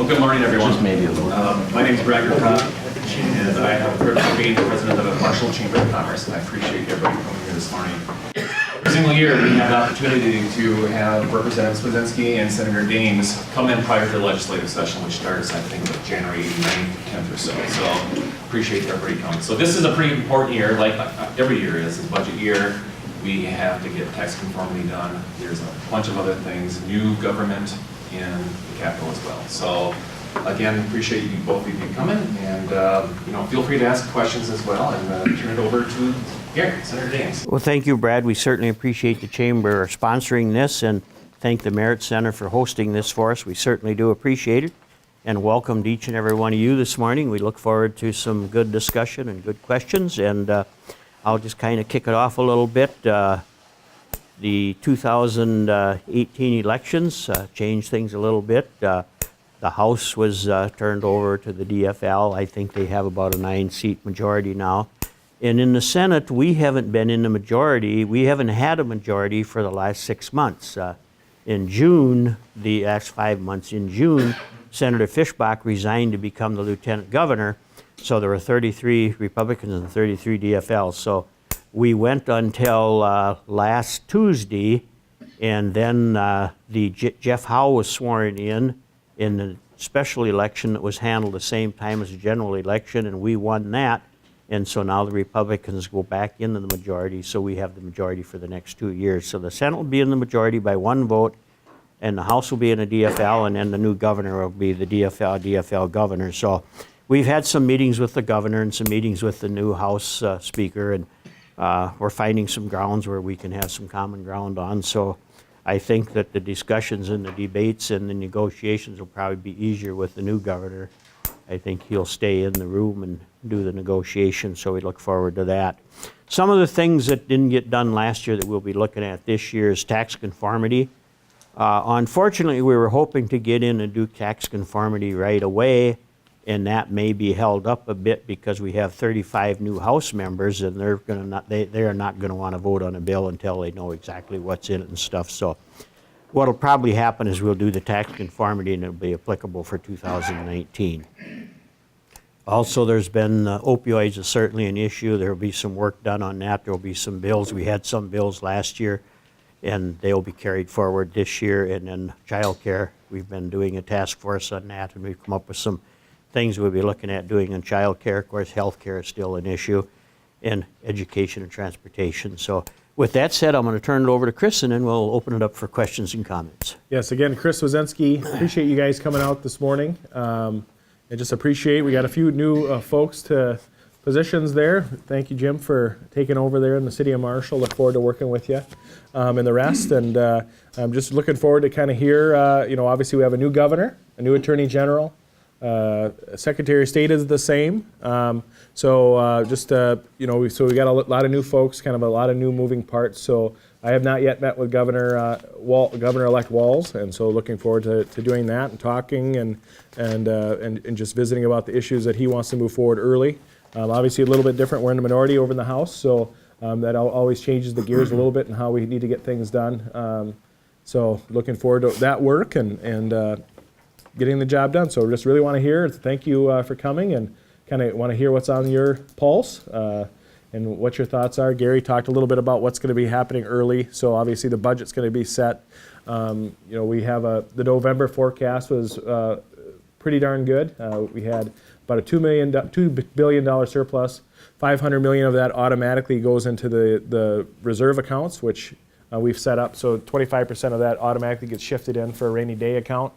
Well, good morning, everyone. Just maybe a little. My name is Brad Gerkop, and I have the privilege of being the president of the Marshall Chamber of Commerce, and I appreciate everybody coming here this morning. Every single year, we have the opportunity to have Representative Swedzinski and Senator Daines come in prior to the legislative session, which starts, I think, like January 9th, 10th or so. So, appreciate everybody coming. So, this is a pretty important year, like every year is. It's budget year. We have to get tax conformity done. There's a bunch of other things, new government in the Capitol as well. So again, appreciate you both of you coming, and feel free to ask questions as well, and turn it over to Gary, Senator Daines. Well, thank you, Brad. We certainly appreciate the Chamber sponsoring this, and thank the Merit Center for hosting this for us. We certainly do appreciate it, and welcome to each and every one of you this morning. We look forward to some good discussion and good questions, and I'll just kind of kick it off a little bit. The 2018 elections changed things a little bit. The House was turned over to the DFL. I think they have about a 9-seat majority now. And in the Senate, we haven't been in the majority. We haven't had a majority for the last 6 months. In June, the last 5 months, in June, Senator Fischbach resigned to become the lieutenant governor. So there were 33 Republicans and 33 DFLs. So we went until last Tuesday, and then Jeff Howe was sworn in the special election that was handled the same time as the general election, and we won that. And so now the Republicans go back into the majority, so we have the majority for the next 2 years. So the Senate will be in the majority by 1 vote, and the House will be in the DFL, and then the new governor will be the DFL governor. So we've had some meetings with the governor and some meetings with the new House Speaker, and we're finding some grounds where we can have some common ground on. So I think that the discussions and the debates and the negotiations will probably be easier with the new governor. I think he'll stay in the room and do the negotiations, so we look forward to that. Some of the things that didn't get done last year that we'll be looking at this year is tax conformity. Unfortunately, we were hoping to get in and do tax conformity right away, and that may be held up a bit because we have 35 new House members, and they are not going to want to vote on a bill until they know exactly what's in it and stuff. So what'll probably happen is we'll do the tax conformity, and it'll be applicable for 2019. Also, there's been opioids is certainly an issue. There will be some work done on that. There will be some bills. We had some bills last year, and they will be carried forward this year. And then child care, we've been doing a task force on that, and we've come up with some things we'll be looking at doing in child care. Of course, health care is still an issue, and education and transportation. So with that said, I'm going to turn it over to Chris, and then we'll open it up for questions and comments. Yes, again, Chris Swedzinski, appreciate you guys coming out this morning. I just appreciate, we got a few new folks to positions there. Thank you, Jim, for taking over there in the city of Marshall. Look forward to working with you and the rest. And I'm just looking forward to kind of hear, obviously we have a new governor, a new attorney general. Secretary of State is the same. So we got a lot of new folks, kind of a lot of new moving parts. So I have not yet met with Governor-elect Walz, and so looking forward to doing that and talking and just visiting about the issues that he wants to move forward early. Obviously a little bit different. We're in the minority over in the House, so that always changes the gears a little bit and how we need to get things done. So looking forward to that work and getting the job done. So just really want to hear, thank you for coming, and kind of want to hear what's on your pulse and what your thoughts are. Gary talked a little bit about what's going to be happening early. So obviously the budget's going to be set. We have the November forecast was pretty darn good. We had about a $2 billion surplus. $500 million of that automatically goes into the reserve accounts, which we've set up. So 25% of that automatically gets shifted in for a rainy day account.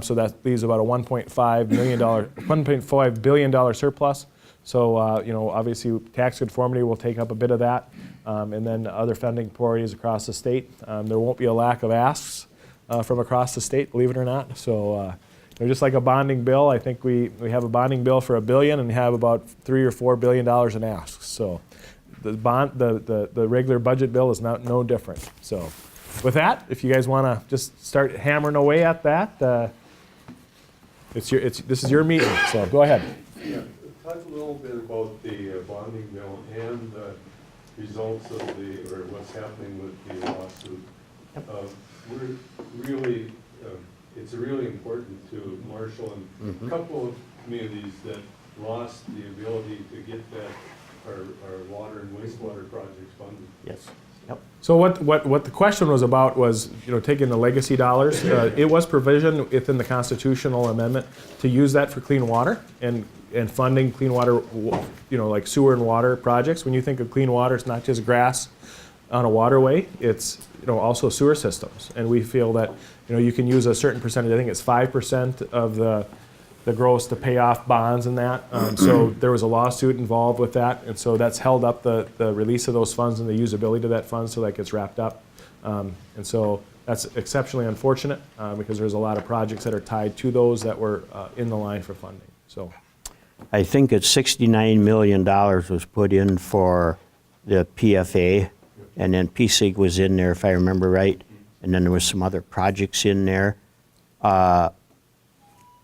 So that leaves about a $1.5 billion surplus. So, obviously tax conformity will take up a bit of that, and then other funding priorities across the state. There won't be a lack of asks from across the state, believe it or not. So, just like a bonding bill, I think we have a bonding bill for $1 billion and have about $3 or $4 billion in asks. So, the regular budget bill is no different. So, with that, if you guys want to just start hammering away at that, this is your meeting. So, go ahead. Yeah. Talk a little bit about the bonding bill and the results of what's happening with the lawsuit. We're really it's really important to Marshall and a couple of communities that lost the ability to get our water and wastewater projects funded. Yes. Yep. So what the question was about was, taking the legacy dollars. It was provision within the constitutional amendment to use that for clean water and funding clean water, like sewer and water projects. When you think of clean water, it's not just grass on a waterway, it's also sewer systems. And we feel that you can use a certain percentage, I think it's 5% of the gross to pay off bonds and that. So there was a lawsuit involved with that, and so that's held up the release of those funds and the usability of that fund, so that gets wrapped up. And so that's exceptionally unfortunate because there's a lot of projects that are tied to those that were in the line for funding. So I think it's $69 million was put in for the PFA, and then PSIG was in there, if I remember right, and then there was some other projects in there.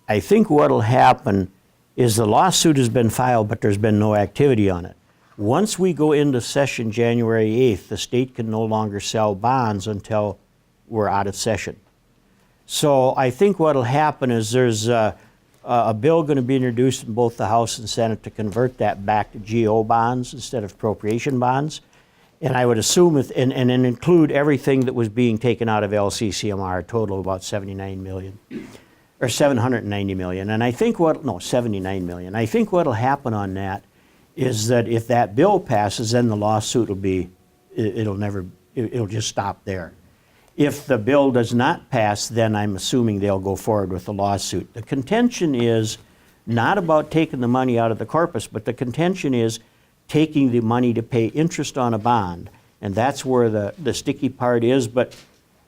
I think what'll happen is the lawsuit has been filed, but there's been no activity on it. Once we go into session January 8th, the state can no longer sell bonds until we're out of session. So I think what'll happen is there's a bill going to be introduced in both the House and Senate to convert that back to GO bonds instead of appropriation bonds. And I would assume, and include everything that was being taken out of LCCMR, a total of about 79 million. Or 790 million, and I think 79 million. I think what'll happen on that is that if that bill passes, then the lawsuit it'll just stop there. If the bill does not pass, then I'm assuming they'll go forward with the lawsuit. The contention is not about taking the money out of the corpus, but the contention is taking the money to pay interest on a bond, and that's where the sticky part is, but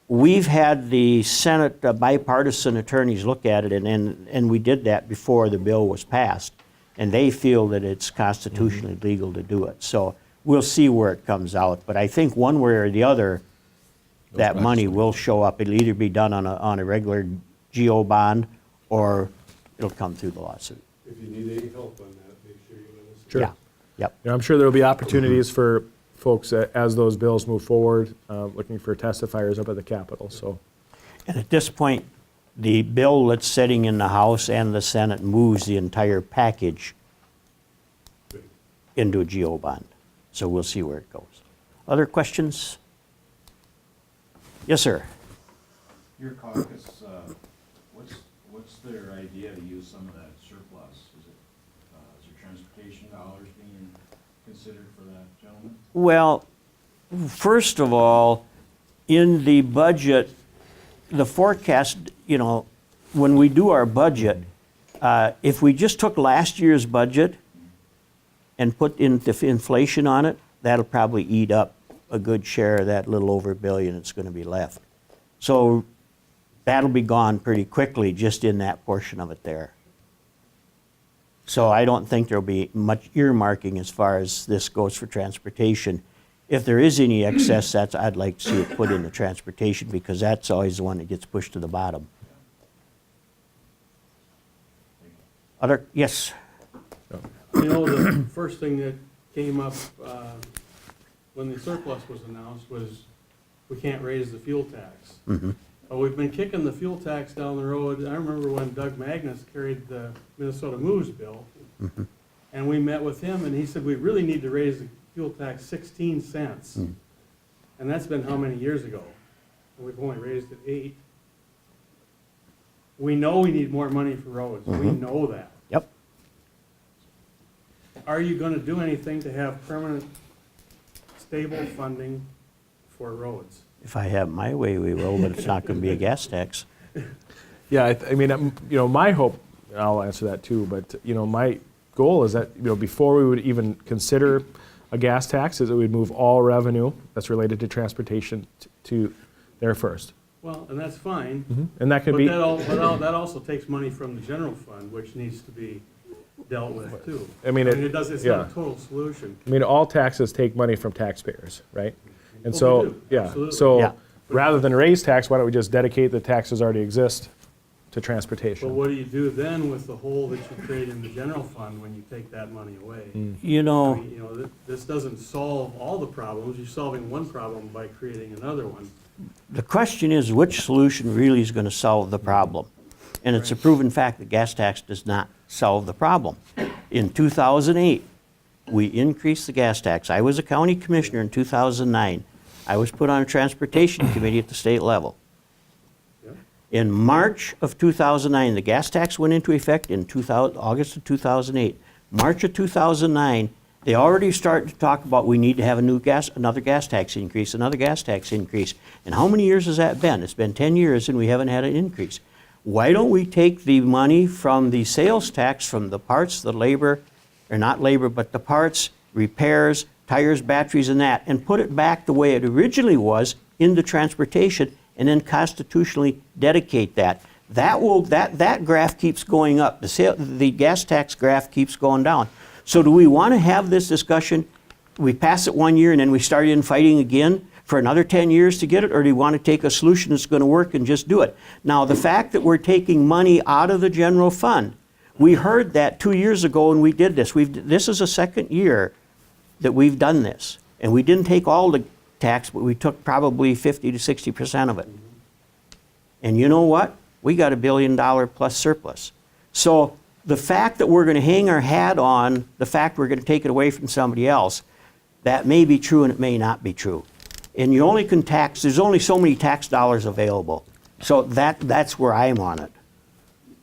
we've had the Senate bipartisan attorneys look at it, and we did that before the bill was passed, and they feel that it's constitutionally legal to do it. So we'll see where it comes out, but I think one way or the other, that money will show up. It'll either be done on a regular GO bond, or it'll come through the lawsuit. If you need any help on that, make sure you let us know. Sure. Yeah. Yep. I'm sure there'll be opportunities for folks as those bills move forward, looking for testifiers up at the Capitol. So, And at this point, the bill that's sitting in the House and the Senate moves the entire package into a GO bond. So we'll see where it goes. Other questions? Yes, sir. Your caucus, what's their idea to use some of that surplus? Is there transportation dollars being considered for that, gentlemen? Well, first of all, in the budget, the forecast, when we do our budget, if we just took last year's budget and put inflation on it, that'll probably eat up a good share of that little over $1 billion that's going to be left. So that'll be gone pretty quickly just in that portion of it there. So I don't think there'll be much earmarking as far as this goes for transportation. If there is any excess, I'd like to see it put into transportation, because that's always the one that gets pushed to the bottom. Yes? The first thing that came up when the surplus was announced was we can't raise the fuel tax. We've been kicking the fuel tax down the road. I remember when Doug Magnus carried the Minnesota Moves bill, and we met with him, and he said we really need to raise the fuel tax 16 cents. And that's been how many years ago? And we've only raised it 8. We know we need more money for roads. We know that. Yep. Are you going to do anything to have permanent, stable funding for roads? If I have my way, we will, but it's not going to be a gas tax. yeah, my hope, and I'll answer that too, but, my goal is that, before we would even consider a gas tax, is that we'd move all revenue that's related to transportation to there first. Well, and that's fine. And that could But be, that also takes money from the general fund, which needs to be dealt with too. It's not a total solution. all taxes take money from taxpayers, right? And Well, so, they do, yeah, absolutely. so Yeah. rather than raise tax, why don't we just dedicate the taxes already exist to transportation. But what do you do then with the hole that you create in the general fund when you take that money away? You I know, mean, this doesn't solve all the problems. You're solving one problem by creating another one. the question is which solution really is going to solve the problem? And it's a proven fact that gas tax does not solve the problem. In 2008, we increased the gas tax. I was a county commissioner in 2009. I was put on a transportation committee at the state level. Yep. In March of 2009, the gas tax went into effect in August of 2008. March of 2009, they already started to talk about we need to have another gas tax increase, another gas tax increase. And how many years has that been? It's been 10 years and we haven't had an increase. Why don't we take the money from the sales tax, from the parts, the labor, or not labor, but the parts, repairs, tires, batteries, and that, and put it back the way it originally was into transportation, and then constitutionally dedicate that. That graph keeps going up. The gas tax graph keeps going down. So do we want to have this discussion? We pass it 1 year and then we start in fighting again for another 10 years to get it, or do you want to take a solution that's going to work and just do it? Now, the fact that we're taking money out of the general fund, we heard that 2 years ago and we did this. This is the second year that we've done this. And we didn't take all the tax, but we took probably 50 to 60% of it. And you know what? We got $1 billion plus surplus. So the fact that we're going to hang our hat on the fact we're going to take it away from somebody else, that may be true and it may not be true. And you only can tax, there's only so many tax dollars available. So that's where I'm on it.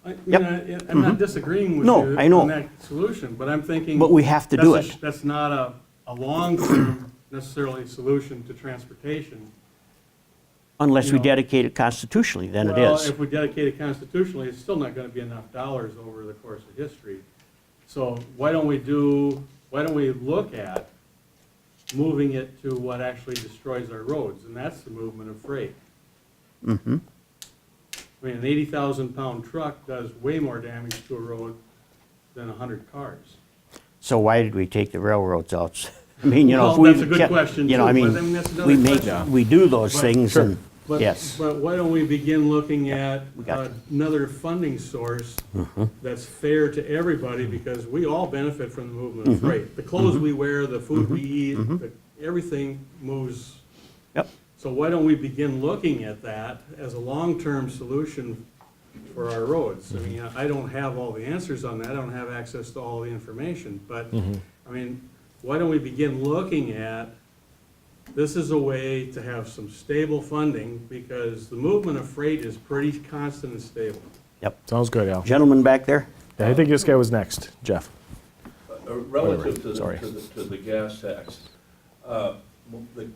I'm not disagreeing with No, you I know. on that solution, but I'm thinking. But we have to do that's it. That's not a long-term necessarily solution to transportation. Unless we know. dedicate it constitutionally, then it Well, is. if we dedicate it constitutionally, it's still not gonna be enough dollars over the course of history. So why don't we look at moving it to what actually destroys our roads, and that's the movement of freight. Mm-hmm. I mean, an 80,000-pound truck does way more damage to a road than 100 cars. So why did we take the railroads out? I mean, you know, Well, if we that's a good kept- question, you know, too, I mean, but I mean, that's another we make, question. we do those But- things Sure. and, But, yes. but why don't we begin looking at We got to. another funding source that's fair to everybody, because we all benefit from the movement of freight. The clothes we wear, the food we eat, everything moves. Yep. So why don't we begin looking at that as a long-term solution for our roads? I mean, I don't have all the answers on that, I don't have access to all the information, but, I mean, why don't we begin looking at, this is a way to have some stable funding, because the movement of freight is pretty constant and stable. Sounds good, Al. Gentleman back there? Yeah, I think this guy was next, Jeff. Relative to Sorry. the gas tax, the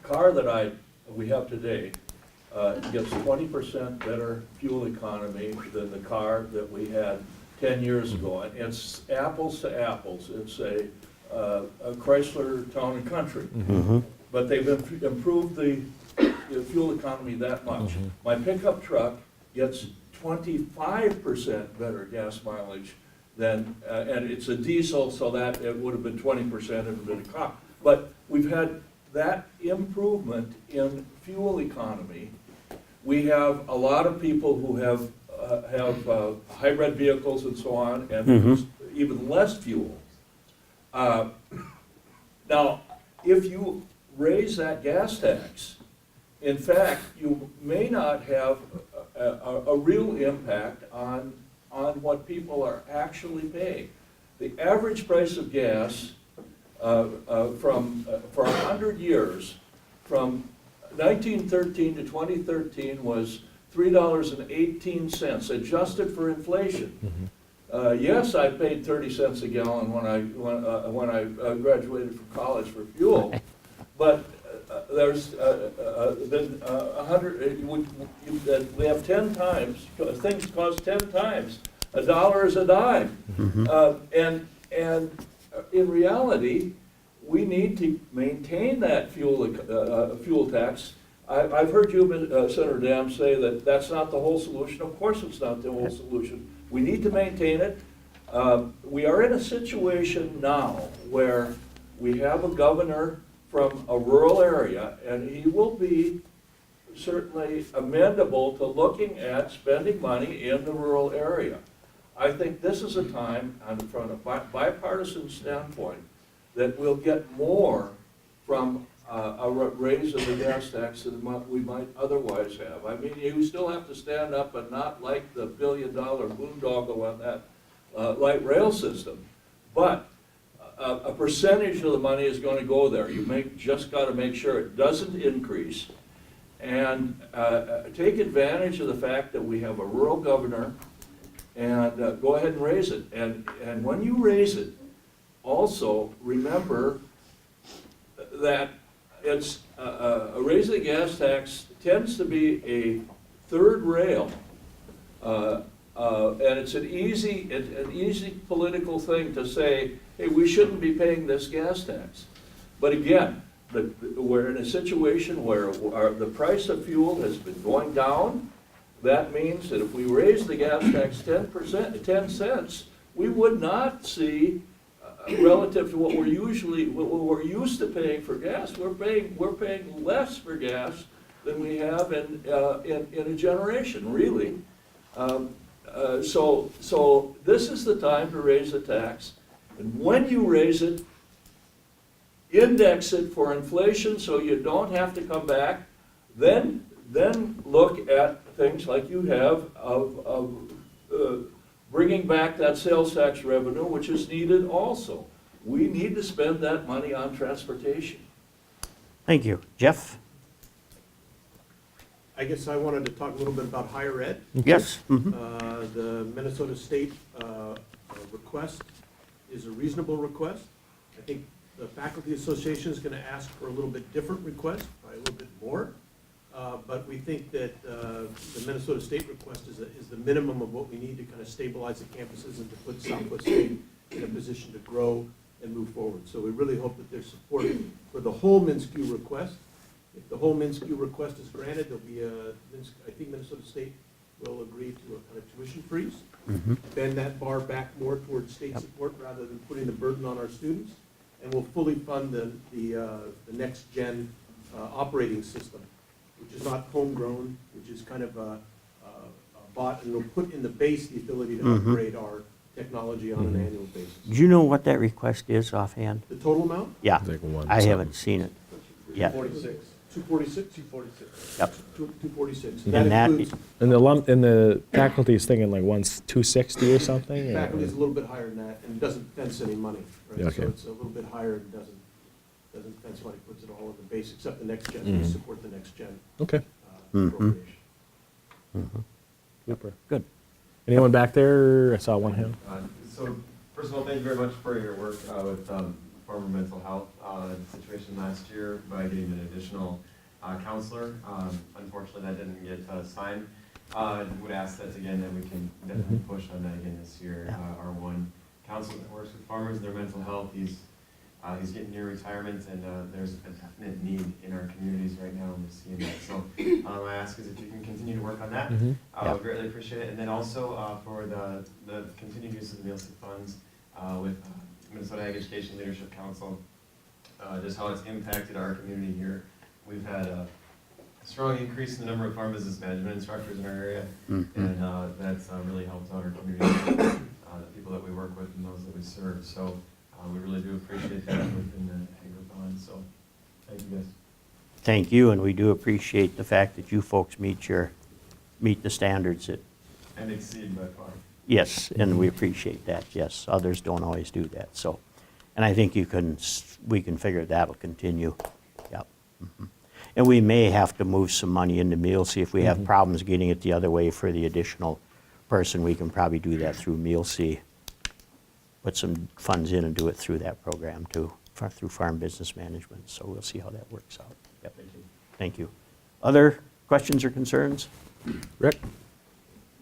car that we have today gets 20% better fuel economy than the car that we had 10 years ago. And it's apples to apples. It's a Chrysler Town and Country. Mm-hmm. But they've improved the fuel economy that much. My pickup truck gets 25% better gas mileage than, and it's a diesel, so that it would have been 20% if it had been a car. But we've had that improvement in fuel economy. We have a lot of people who have hybrid vehicles and so on, and use even less fuel. Now, if you raise that gas tax, in fact, you may not have a real impact on what people are actually paying. The average price of gas for 100 years, from 1913 to 2013, was $3.18, adjusted for inflation. Yes, I paid 30 cents a gallon when I graduated from college for fuel, but there's been 100. We have 10 times. Things cost 10 times. $1 is a dime, and in reality, we need to maintain that fuel tax. I've heard you, Senator Dam, say that that's not the whole solution. Of course it's not the whole solution. We need to maintain it. We are in a situation now where we have a governor from a rural area, and he will be certainly amenable to looking at spending money in the rural area. I think this is a time, from a bipartisan standpoint, that we'll get more from a raise of the gas tax than we might otherwise have. I mean, you still have to stand up and not like the billion-dollar boondoggle on that light rail system, but a percentage of the money is going to go there. Just got to make sure it doesn't increase, and take advantage of the fact that we have a rural governor, and go ahead and raise it. And when you raise it, also remember that it's a raise of the gas tax tends to be a third rail, and it's an easy political thing to say, hey, we shouldn't be paying this gas tax. But again, we're in a situation where the price of fuel has been going down. That means that if we raise the gas tax 10 cents, we would not see, relative to what we're used to paying for gas, we're paying less for gas than we have in a generation, really. So this is the time to raise the tax, and when you raise it, index it for inflation so you don't have to come back. Then look at things like you have of bringing back that sales tax revenue, which is needed also. We need to spend that money on transportation. Thank you. Jeff? I guess I wanted to talk a little bit about higher ed. Yes? Mhm. The Minnesota State request is a reasonable request. I think the Faculty Association is going to ask for a little bit different request, probably a little bit more. But we think that the Minnesota State request is the minimum of what we need to kind of stabilize the campuses and to put Southwest State in a position to grow and move forward. So we really hope that there's support for the whole MnSCU request. If the whole MnSCU request is granted, there'll be I think Minnesota State will agree to a kind of tuition freeze, bend that bar back more towards state support rather than putting the burden on our students, and we'll fully fund the next gen operating system, which is not homegrown, which is kind of bought, and it'll put in the base the ability to upgrade our technology on an annual basis. Do you know what that request is offhand? The total amount? Yeah, Like one I seven. haven't seen it yet. 246. 246? Yep. 246. And That that- includes, And the faculty is thinking like 260 or something? or- faculty is a little bit higher than that, and it doesn't fence any money, right? Okay. So it's a little bit higher and doesn't fence money, puts it all in the base, except the next gen, we support the next gen Okay, appropriation. super. Good. Anyone back there? I saw one hand. So, first of all, thank you very much for your work with farmer mental health situation last year by getting an additional counselor. Unfortunately, that didn't get signed. Would ask that again, that we can definitely push on that again this year. Yeah. Our one counselor that works with farmers and their mental health, he's getting near retirement, and there's a definite need in our communities right now, and we're seeing that. So I ask is if you can continue to work on that, I would greatly appreciate it. And then also for the continued use of the meal funds with Minnesota Ag Education Leadership Council, just how it's impacted our community here. We've had a strong increase in the number of farm business management instructors in our area, and that's really helped out our community, the people that we work with and those that we serve. So we really do appreciate that within the Agri Bond, so thank you guys. Thank you, and we do appreciate the fact that you folks meet the standards that, And exceed by far. yes, and we appreciate that, yes. Others don't always do that, so. And I think we can figure that'll continue, yep. And we may have to move some money into meal, see if we have problems getting it the other way for the additional person, we can probably do that through Meal C. Put some funds in and do it through that program too, through Farm Business Management, so we'll see how that works out. Yep. Thank you. Thank you. Other questions or concerns? Rick?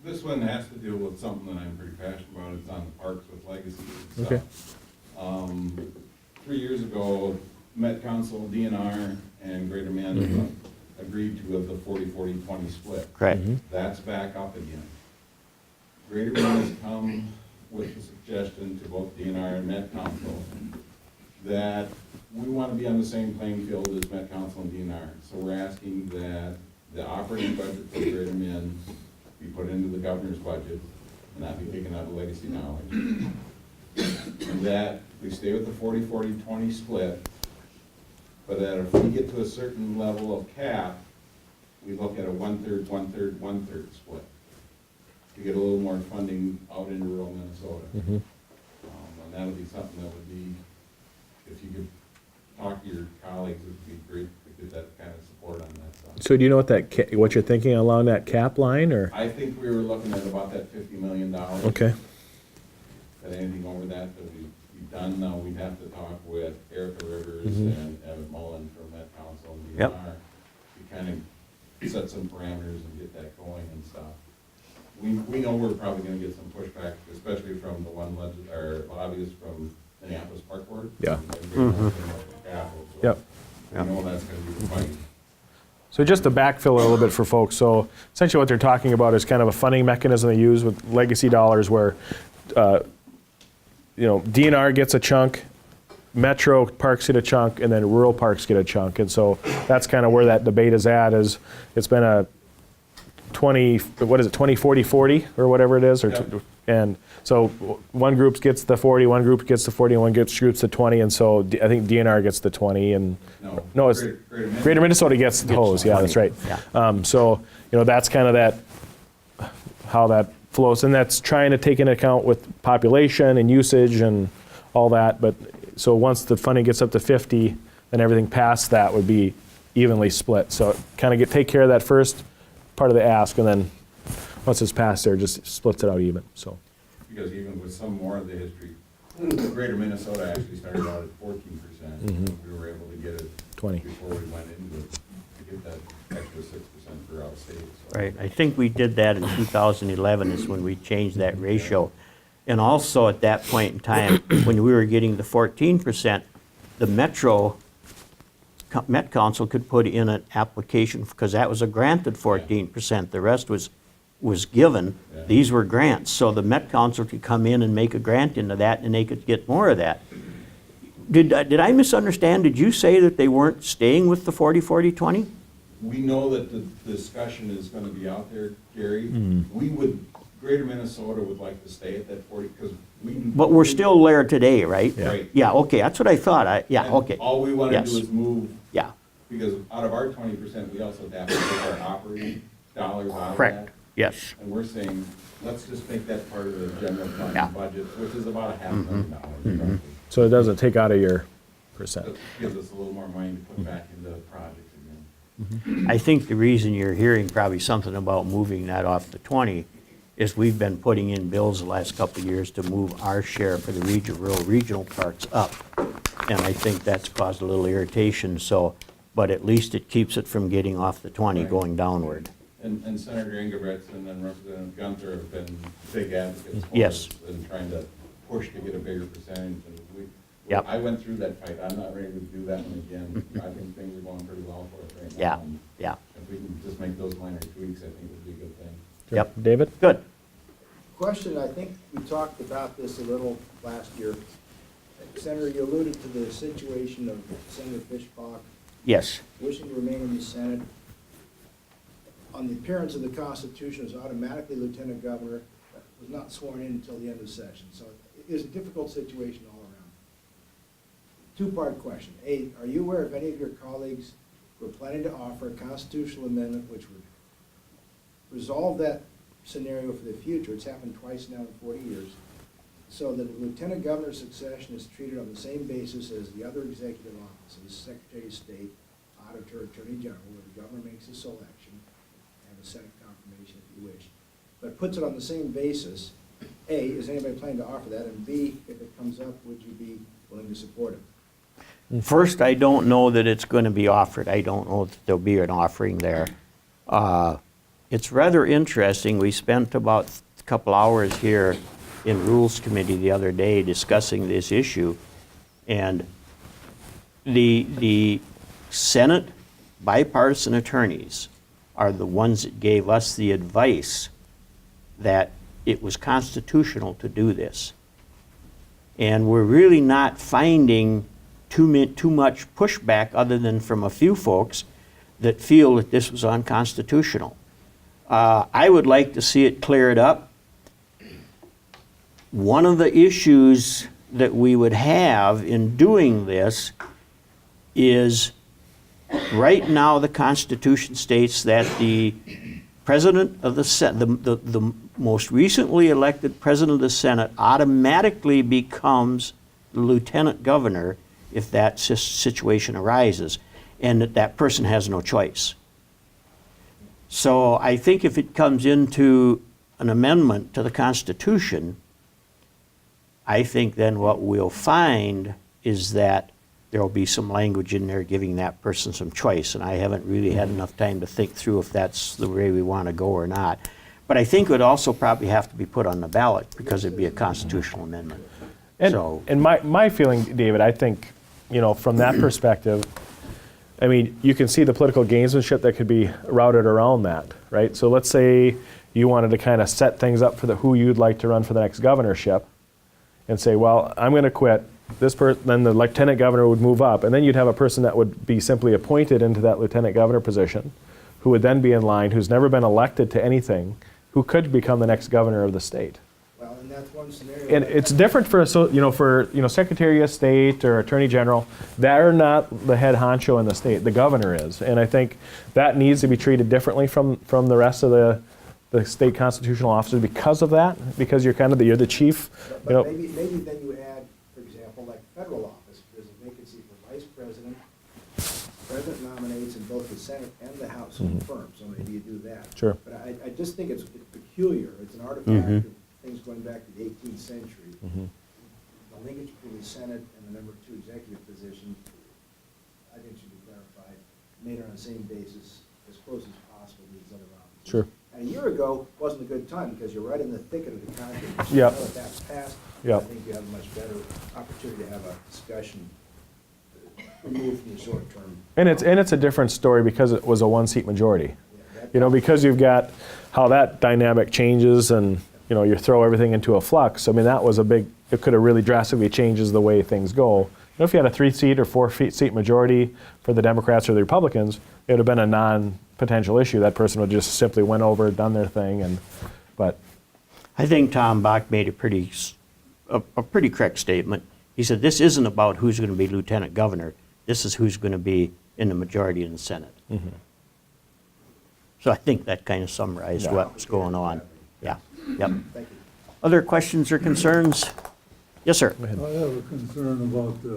This one has to do with something that I'm pretty passionate about. It's on the Parks with Legacy and Okay. stuff. 3 years ago, Met Council, DNR, and Greater Manitoba agreed to have the 40-40-20 split. Correct. That's back up again. Greater Man has come with the suggestion to both DNR and Met Council that we want to be on the same playing field as Met Council and DNR. So we're asking that the operating budget for Greater Minn be put into the governor's budget and not be taken out of legacy knowledge. And that we stay with the 40-40-20 split, but that if we get to a certain level of cap, we look at a 1/3, 1/3, 1/3 split to get a little more funding out into rural Minnesota. And that would be something that would be, if you could talk to your colleagues, it would be great to get that kind of support on that stuff. So do you know what what you're thinking along that cap line, or? I think we were looking at about that $50 million. Okay. But anything over that we've done, now we'd have to talk with Erica Rivers Mhm. and Evan Mullen from Met Council and Yep. DNR to kind of set some parameters and get that going and stuff. We know we're probably gonna get some pushback, especially from the one lobbyist from Minneapolis Park Board. Yeah. Mhm. Yep. We know that's gonna be the fight. So just to backfill a little bit for folks, so essentially what they're talking about is kind of a funding mechanism they use with legacy dollars where, DNR gets a chunk, metro parks get a chunk, and then rural parks get a chunk. And so that's kind of where that debate is at, is it's been a 20-40-40 or whatever it is, Yep. and so one group gets the 40, one group gets the 40, and one gets the 20, and so I think DNR gets the 20, and no, it's Greater Minnesota gets the hose. Yeah, that's right. Yeah. So that's kind of that, how that flows, and that's trying to take into account with population and usage and all that. But so once the funding gets up to 50, then everything past that would be evenly split. So kind of take care of that first part of the ask, and then once it's passed there, just splits it out even. So Because even with some more of the history, Greater Minnesota actually started out at 14%. We were able to get it 20. before we went into it, to get that extra 6% for out of state. So. Right, I think we did that in 2011 is when we changed that ratio. And also at that point in time, when we were getting the 14%, the Met Council could put in an application, because that was a granted 14%. The rest was given. Yeah. These were grants. So the Met Council could come in and make a grant into that, and they could get more of that. Did I misunderstand? Did you say that they weren't staying with the 40-40-20? We know that the discussion is gonna be out there, Gary. Greater Minnesota would like to stay at that 40, because we. But we're still there today, right? Yeah. Right. Yeah, okay, that's what I thought. And Okay. all we wanna do Yes. is move, Yeah, because out of our 20%, we also have to take our operating dollars out of that. correct, yes. And we're saying, let's just make that part of the general Yeah. fund budget, which is about a $500,000 roughly. So it doesn't take out of your percent. That gives us a little more money to put back into projects again. I think the reason you're hearing probably something about moving that off the 20 is we've been putting in bills the last couple of years to move our share for the rural regional parks up. And I think that's caused a little irritation, but at least it keeps it from getting off the 20 Right. going downward. And Senator Ingebretson and Representative Gunther have been big advocates for Yes. us and trying to push to get a bigger percentage. And Yep. I went through that fight. I'm not ready to do that one again. I think things are going pretty well for us right now. Yeah, And yeah, if we can just make those minor tweaks, I think it would be a good thing. yep. David? Good. Question, I think we talked about this a little last year. Senator, you alluded to the situation of Senator Fishbach Yes, wishing to remain in the Senate. On the appearance of the Constitution, was automatically lieutenant governor, was not sworn in until the end of the session. So it is a difficult situation all around. Two-part question. A, are you aware of any of your colleagues who are planning to offer a constitutional amendment which would resolve that scenario for the future? It's happened twice now in 40 years. So that the lieutenant governor's succession is treated on the same basis as the other executive offices, Secretary of State, Auditor, Attorney General, where the governor makes his selection, and the Senate confirmation if you wish. But puts it on the same basis. A, is anybody planning to offer that? And B, if it comes up, would you be willing to support it? first, I don't know that it's going to be offered. I don't know that there'll be an offering there. It's rather interesting. We spent about a couple hours here in Rules Committee the other day discussing this issue, and the Senate bipartisan attorneys are the ones that gave us the advice that it was constitutional to do this. And we're really not finding too much pushback other than from a few folks that feel that this was unconstitutional. I would like to see it cleared up. One of the issues that we would have in doing this is, right now, the Constitution states that the President of the Senate, the most recently elected President of the Senate automatically becomes the Lieutenant Governor if that situation arises, and that person has no choice. So I think if it comes into an amendment to the Constitution, I think then what we'll find is that there will be some language in there giving that person some choice, and I haven't really had enough time to think through if that's the way we want to go or not. But I think it would also probably have to be put on the ballot because it'd be a constitutional amendment. And my feeling, David, I think, from that perspective, I mean, you can see the political gamesmanship that could be routed around that, right? So let's say you wanted to kind of set things up for who you'd like to run for the next governorship, and say, well, I'm going to quit. Then the lieutenant governor would move up, and then you'd have a person that would be simply appointed into that lieutenant governor position, who would then be in line, who's never been elected to anything, who could become the next governor of the state. Well, and that's one scenario. And it's different for Secretary of State or Attorney General. They're not the head honcho in the state. The governor is, and I think that needs to be treated differently from the rest of the state constitutional officers because of that. Because you're you're the chief. But maybe then you add, for example, like federal office, there's a vacancy for vice president. President nominates in both the Senate and the House confirmed, so maybe you do that. Sure. But I just think it's peculiar. It's an artifact of things going back to the 18th century. The linkage between the Senate and the number 2 executive position, I think should be clarified, made on the same basis, as close as possible to these other offices. Sure. And a year ago wasn't a good time because you're right in the thicket of the controversy. Yep. Now that that's passed, Yep. I think you have a much better opportunity to have a discussion removed from the short term. And it's a different story because it was a 1-seat majority. Because you've got how that dynamic changes, and you throw everything into a flux. I mean, that was it could have really drastically changes the way things go. If you had a 3-seat or 4-seat majority for the Democrats or the Republicans, it would have been a non-potential issue. That person would just simply went over, done their thing, but I think Tom Bach made a pretty correct statement. He said, this isn't about who's going to be lieutenant governor. This is who's going to be in the majority in the Senate. So I think that kind of summarized what's going on. Yeah. Yep. Thank you. Other questions or concerns? Yes, sir. I have a concern about the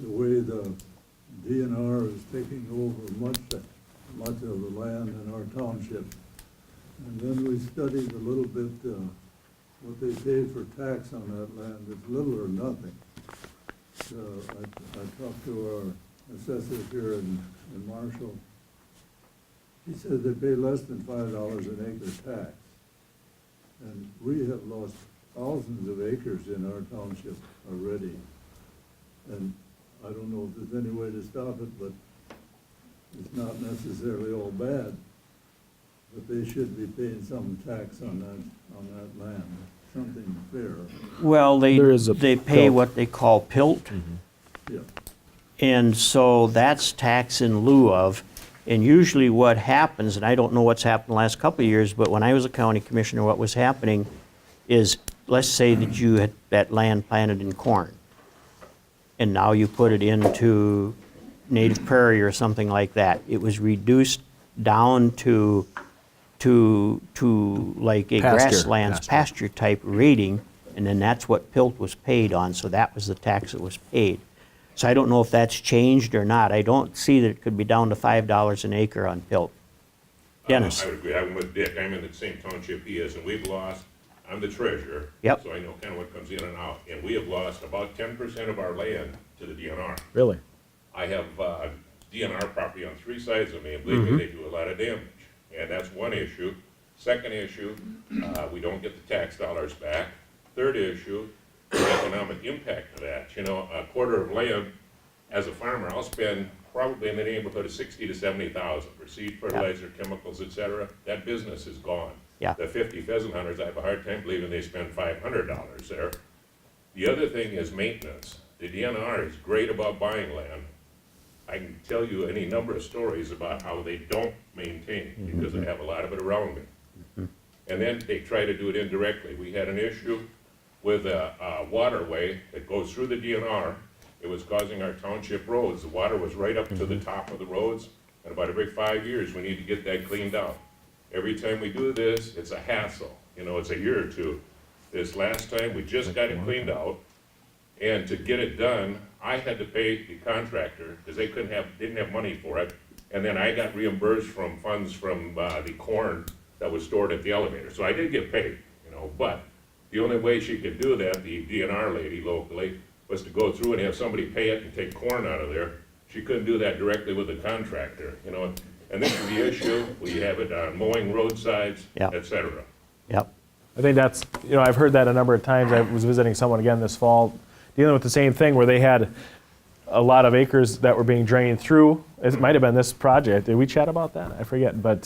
way the DNR is taking over much of the land in our township. And then we studied a little bit what they pay for tax on that land. It's little or nothing. I talked to our assessor here in Marshall. He said they pay less than $5 an acre tax. And we have lost thousands of acres in our township already. And I don't know if there's any way to stop it, but it's not necessarily all bad. But they should be paying some tax on that land, something fair. Well, they pay PILT. what they call PILT. Yeah. And so that's tax in lieu of. And usually what happens, and I don't know what's happened the last couple of years, but when I was a county commissioner, what was happening is, let's say that you had that land planted in corn, and now you put it into native prairie or something like that. It was reduced down to like a Pasture. grasslands, pasture type rating, and then that's what PILT was paid on, so that was the tax that was paid. So I don't know if that's changed or not. I don't see that it could be down to $5 an acre on PILT. Dennis? I would agree. I'm with Dick. I'm in the same township he is, and we've lost, I'm the treasurer. Yep. So I know kind of what comes in and out. And we have lost about 10% of our land to the DNR. really. I have DNR property on 3 sides of me, and believe me, they do a lot of damage. And that's one issue. Second issue, we don't get the tax dollars back. Third issue, the economic impact of that. A quarter of land, as a farmer, I'll spend probably in the neighborhood of $60,000 to $70,000 for seed, fertilizer, chemicals, et cetera. That business is gone. Yeah. The 50 pheasant hunters, I have a hard time believing they spend $500 there. The other thing is maintenance. The DNR is great about buying land, I can tell you any number of stories about how they don't maintain, because I have a lot of it around me. And then they try to do it indirectly. We had an issue with a waterway that goes through the DNR. It was causing our township roads. The water was right up to the top of the roads, and about every 5 years, we need to get that cleaned out. Every time we do this, it's a hassle. You know, it's a year or two. This last time, we just got it cleaned out, and to get it done, I had to pay the contractor, because they didn't have money for it, and then I got reimbursed from funds from the corn that was stored at the elevator. So I did get paid, you know, but the only way she could do that, the DNR lady locally, was to go through and have somebody pay it and take corn out of there. She couldn't do that directly with the contractor, you know, and this is the issue. We have it on mowing roadsides, Yeah. et cetera. Yep. I think that's, you know, I've heard that a number of times. I was visiting someone again this fall, dealing with the same thing, where they had a lot of acres that were being drained through. It might have been this project. Did we chat about that? I forget. But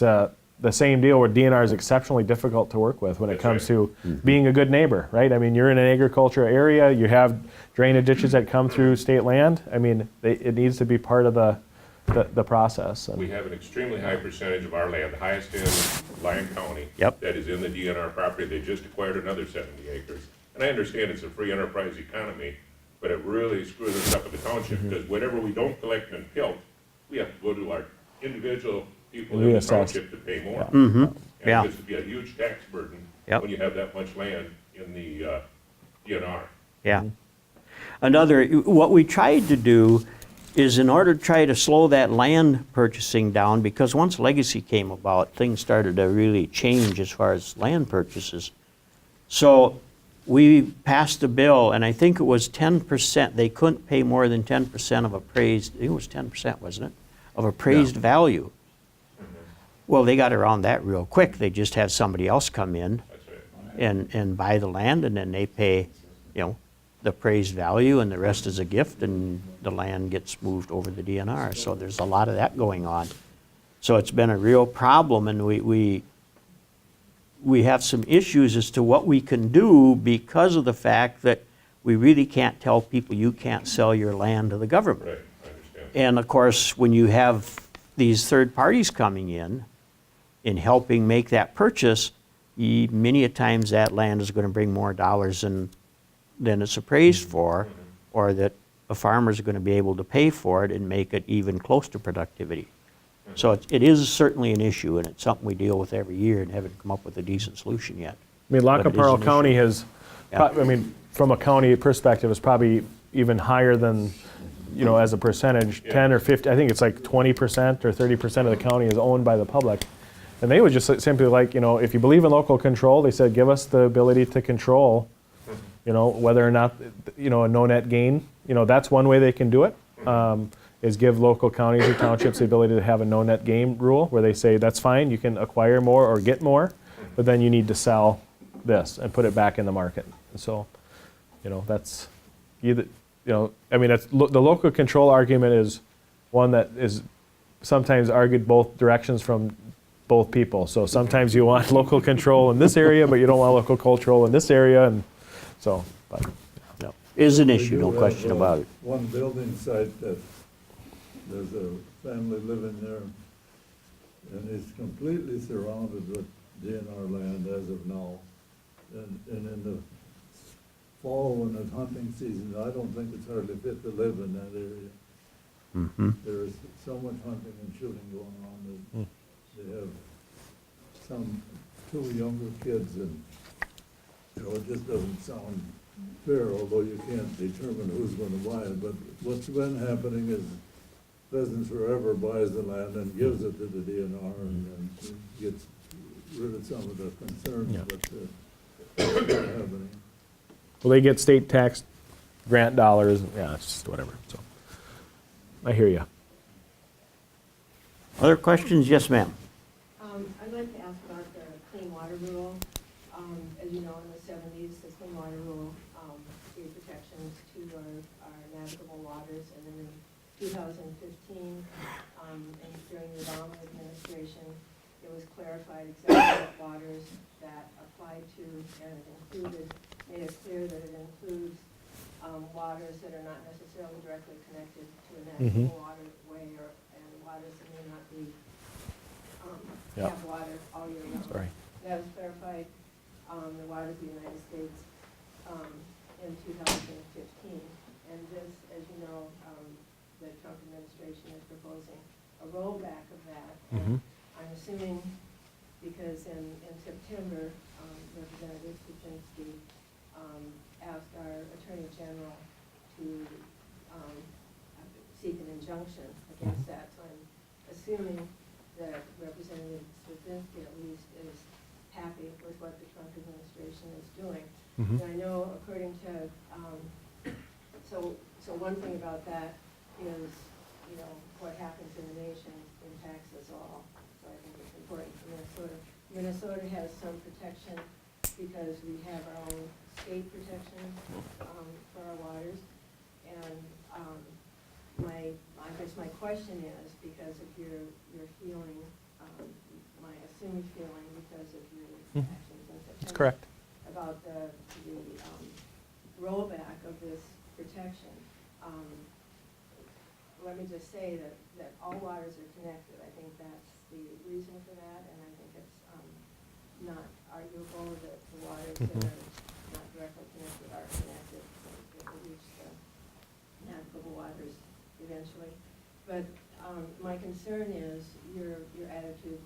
the same deal where DNR is exceptionally difficult to work with when it That's comes right. to being a good neighbor, right? I mean, you're in an agricultural area. You have drainage ditches that come through state land. I mean, it needs to be part of the process. We have an extremely high percentage of our land, the highest in Lyon County. Yep. That is in the DNR property. They just acquired another 70 acres. And I understand it's a free enterprise economy, but it really screws us up at the township, because whenever we don't collect and PILT, we have to go to our individual people in the Reassess. township to pay more. Yeah. And it gets to be a huge tax burden Yep. when you have that much land in the DNR. Yeah. What we tried to do is, in order to try to slow that land purchasing down, because once Legacy came about, things started to really change as far as land purchases. So we passed a bill, and I think it was 10%. They couldn't pay more than 10% of appraised, I think it was 10%, wasn't it? Of appraised value. Well, they got around that real quick. They just have somebody else come in That's right. and buy the land, and then they pay, you know, the appraised value, and the rest is a gift, and the land gets moved over the DNR. So there's a lot of that going on. So it's been a real problem, and we have some issues as to what we can do because of the fact that we really can't tell people you can't sell your land to the government. Right, I understand. And of course, when you have these third parties coming in helping make that purchase, many a times that land is going to bring more dollars than it's appraised for, or that a farmer's going to be able to pay for it and make it even close to productivity. So it is certainly an issue, and it's something we deal with every year and haven't come up with a decent solution yet. I mean, But it is Lackaparle an County issue. has, Yeah. I mean, from a county perspective, is probably even higher than, you know, as a percentage, 10 or 50, I think it's like 20% or 30% of the county is owned by the public. And they would just simply like, you know, if you believe in local control, they said, give us the ability to control, you know, whether or not, you know, a no net gain, you know, that's one way they can do it, is give local counties or townships the ability to have a no net gain rule, where they say, that's fine, you can acquire more or get more, but then you need to sell this and put it back in the market. And so, you know, that's either, you know, I mean, the local control argument is one that is sometimes argued both directions from both people. So sometimes you want local control in this area, but you don't want local control in this area, and so, but, No, is an issue, We no do question have, about it. One building site that there's a family living there, and it's completely surrounded with DNR land as of now. And in the fall, when it's hunting season, I don't think it's hardly fit to live in that area. There is so much hunting and shooting going on that they have two younger kids, and, you know, it just doesn't sound fair, although you can't determine who's gonna buy it. But what's been happening is Pheasants Forever buys the land and gives it to the DNR, and gets rid of some of the concerns, Yeah. but it's not happening. well, they get state tax grant dollars, yeah, it's just whatever, so. I hear you. Other questions? Yes, ma'am. I'd like to ask about the clean water rule. As you know, in the 70s, the clean water rule gave protections to our navigable waters, and then in 2015, and during the Obama administration, it was clarified exactly what waters that applied to, and it included, made it clear that it includes waters that are not necessarily directly connected to a navigable waterway and waters that may not be, Yeah. have water all year round. Sorry. That was clarified, the waters of the United States, in 2015. And this, as you know, the Trump administration is proposing a rollback of that. And I'm assuming, because in September, Representative Kuczynski asked our Attorney General to seek an injunction against that. So I'm assuming that Representative Kuczynski at least is happy with what the Trump administration is doing. And I know according to, so one thing about that is, you know, what happens in the nation impacts us all. So I think it's important for Minnesota. Minnesota has some protection because we have our own state protection for our waters. And I guess my question is, because of your feeling, my assumed feeling because of your actions in September. That's correct. About the rollback of this protection. Let me just say that all waters are connected. I think that's the reason for that, and I think it's not arguable that the waters that are not directly connected are connected. It will reach the navigable waters eventually. But my concern is your attitude,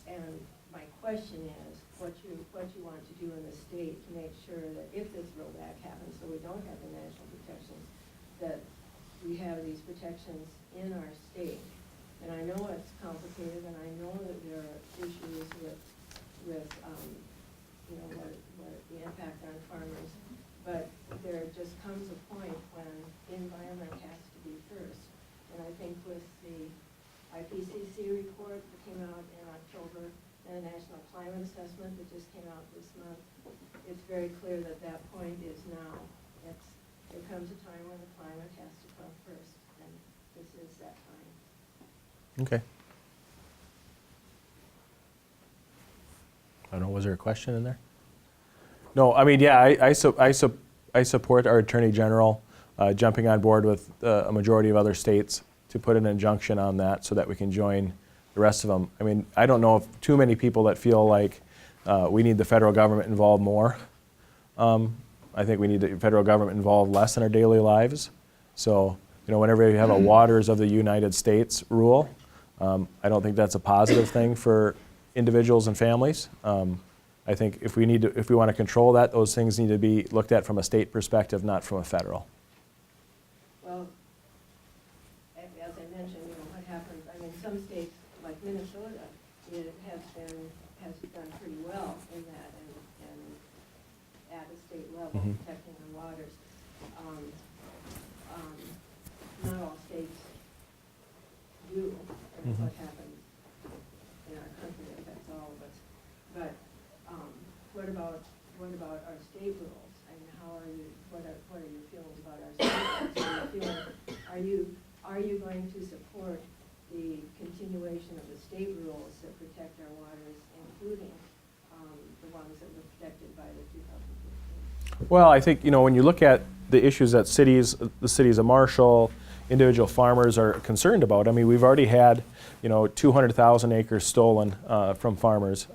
and my question is what you want to do in the state to make sure that if this rollback happens, so we don't have the national protections, that we have these protections in our state. And I know it's complicated, and I know that there are issues with you know, what the impact on farmers. But there just comes a point when the environment has to be first. And I think with the IPCC report that came out in October and the National Climate Assessment that just came out this month, it's very clear that that point is now. There comes a time when the climate has to come first, and this is that time. Okay. I don't know, was there a question in there? No, I mean, yeah, I support our Attorney General jumping on board with a majority of other states to put an injunction on that so that we can join the rest of them. I mean, I don't know of too many people that feel like we need the federal government involved more. I think we need the federal government involved less in our daily lives. So, you know, whenever you have a Waters of the United States rule, I don't think that's a positive thing for individuals and families. I think if we want to control that, those things need to be looked at from a state perspective, not from a federal. Well, as I mentioned, you know, what happens, I mean, some states, like Minnesota, it has done pretty well in that and at a state level, protecting the waters. Not all states do, and what happens in our country affects all of us. But what about our state rules? I mean, what are your feelings about our state rules? Are you going to support the continuation of the state rules that protect our waters, including the ones that were protected by the 2015? Well, I think, you know, when you look at the issues that the cities of Marshall, individual farmers are concerned about, I mean, we've already had, you know, 200,000 acres stolen from farmers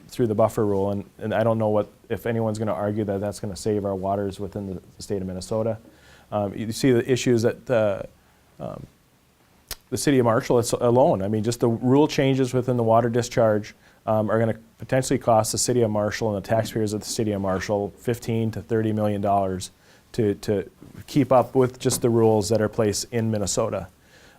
through the buffer rule, and I don't know if anyone's going to argue that that's going to save our waters within the state of Minnesota. You see the issues that the city of Marshall alone, I mean, just the rule changes within the water discharge are going to potentially cost the city of Marshall and the taxpayers of the city of Marshall $15 to $30 million to keep up with just the rules that are placed in Minnesota.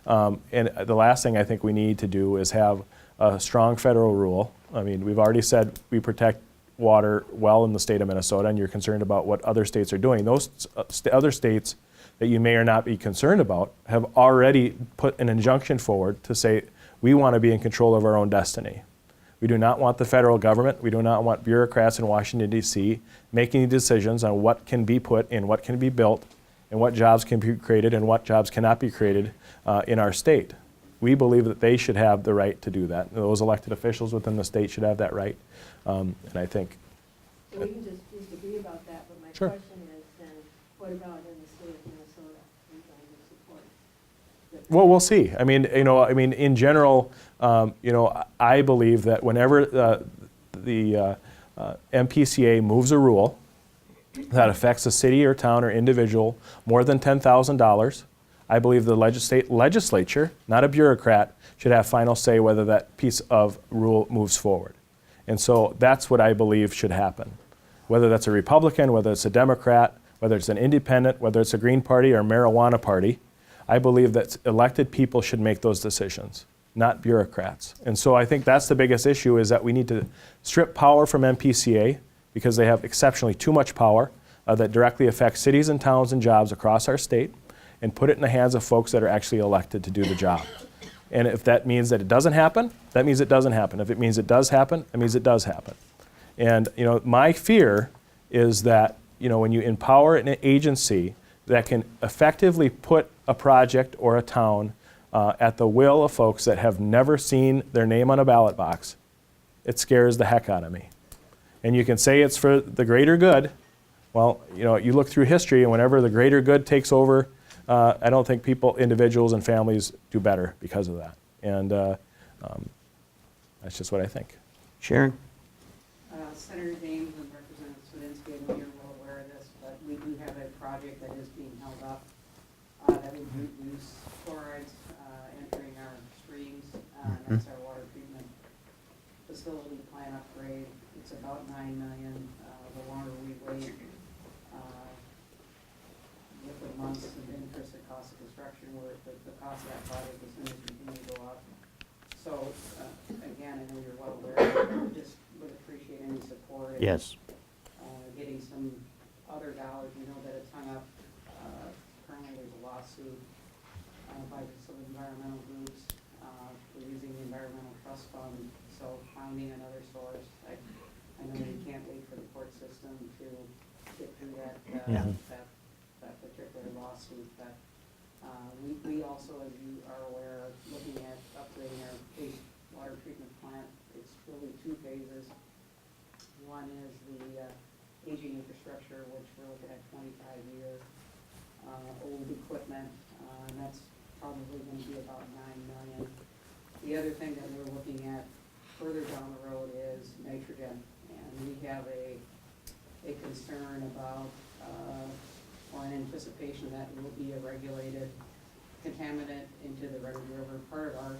And the last thing I think we need to do is have a strong federal rule. I mean, we've already said we protect water well in the state of Minnesota, and you're concerned about what other states are doing. Those other states that you may or not be concerned about have already put an injunction forward to say we want to be in control of our own destiny. We do not want the federal government, we do not want bureaucrats in Washington, D.C. making decisions on what can be put in, what can be built, and what jobs can be created and what jobs cannot be created in our state. We believe that they should have the right to do that. Those elected officials within the state should have that right. And I think... So we can just disagree about that, but my Sure. question is then, what about in the state of Minnesota? Are you going to support? Well, we'll see. I mean, in general, I believe that whenever the MPCA moves a rule that affects a city or town or individual more than $10,000, I believe the legislature, not a bureaucrat, should have final say whether that piece of rule moves forward. And so that's what I believe should happen. Whether that's a Republican, whether it's a Democrat, whether it's an independent, whether it's a Green Party or marijuana party, I believe that elected people should make those decisions, not bureaucrats. And so I think that's the biggest issue, is that we need to strip power from MPCA because they have exceptionally too much power that directly affects cities and towns and jobs across our state, and put it in the hands of folks that are actually elected to do the job. And if that means that it doesn't happen, that means it doesn't happen. If it means it does happen, it means it does happen. And my fear is that when you empower an agency that can effectively put a project or a town at the will of folks that have never seen their name on a ballot box, it scares the heck out of me. And you can say it's for the greater good. Well, you look through history, and whenever the greater good takes over, I don't think individuals and families do better because of that. And that's just what I think. Sharon? Senator Dames and Representative Swidenski, I know you're well aware of this, but we do have a project that is being held up that would reduce fluorides entering our streams. That's our water treatment facility plant upgrade. It's about $9 million. The longer we wait, with the months of interest and cost of construction work, the cost of that project is going to continue to go up. So, again, I know you're well aware of it, but just would appreciate any support. Yes. Getting some other dollars, that it's hung up. Currently, there's a lawsuit by some environmental groups for using the environmental trust fund. So finding another source. I know you can't wait for the court system to get through that particular lawsuit, but we also, as you are aware, are looking at upgrading our wastewater treatment plant. It's really two phases. One is the aging infrastructure, which we're looking at 25-year old equipment, and that's probably going to be about $9 million. The other thing that we're looking at further down the road is nitrogen, and we have a concern about or an anticipation that will be a regulated contaminant into the Red River. Part of our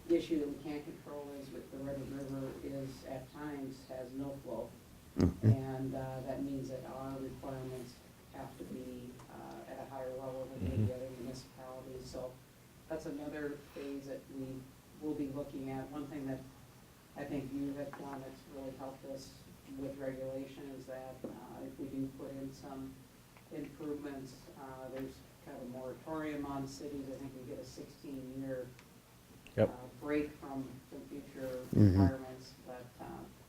issue that we can't control is with the Red River is at times has no flow. And that means that our requirements have to be at a higher level than maybe other municipalities. So that's another phase that we will be looking at. One thing that I think you have done that's really helped us with regulation is that if we do put in some improvements, there's kind of a moratorium on cities. I think we get a 16-year break from some future requirements. But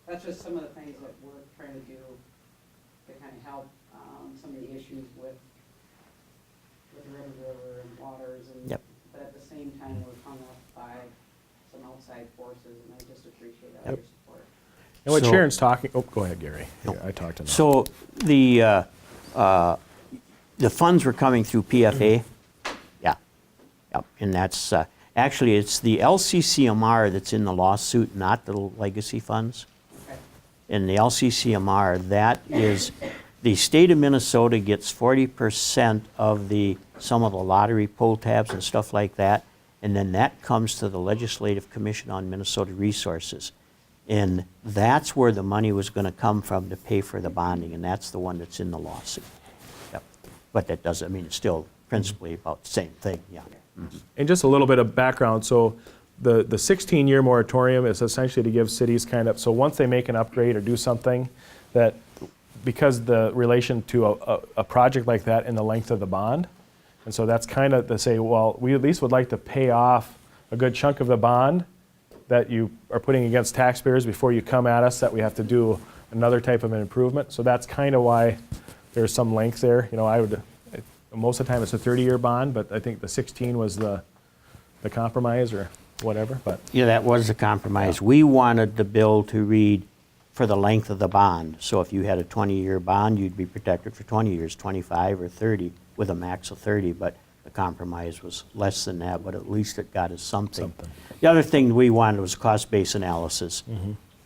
that's just some of the things that we're trying to do to kind of help some of the issues with the river and waters. And but at the same time, we're hung up by some outside forces, and I just appreciate all your support. And what Sharon's talking, go ahead, Gary. I talked enough. So the funds were coming through PFA. And that's, actually, it's the LCCMR that's in the lawsuit, not the legacy funds. And the LCCMR, that is, the state of Minnesota gets 40% of some of the lottery pull tabs and stuff like that, and then that comes to the Legislative Commission on Minnesota Resources. And that's where the money was going to come from to pay for the bonding, and that's the one that's in the lawsuit. But that doesn't mean it's still principally about the same thing, And just a little bit of background. So the 16-year moratorium is essentially to give cities so once they make an upgrade or do something, that because the relation to a project like that and the length of the bond, and so that's kind of to say, well, we at least would like to pay off a good chunk of the bond that you are putting against taxpayers before you come at us that we have to do another type of an improvement. So that's kind of why there's some length there. Most of the time it's a 30-year bond, but I think the 16 was the compromise or whatever. But that was the compromise. We wanted the bill to read for the length of the bond. So if you had a 20-year bond, you'd be protected for 20 years, 25 or 30, with a max of 30, but the compromise was less than that, but at least it got us something. The other thing we wanted was cost-based analysis,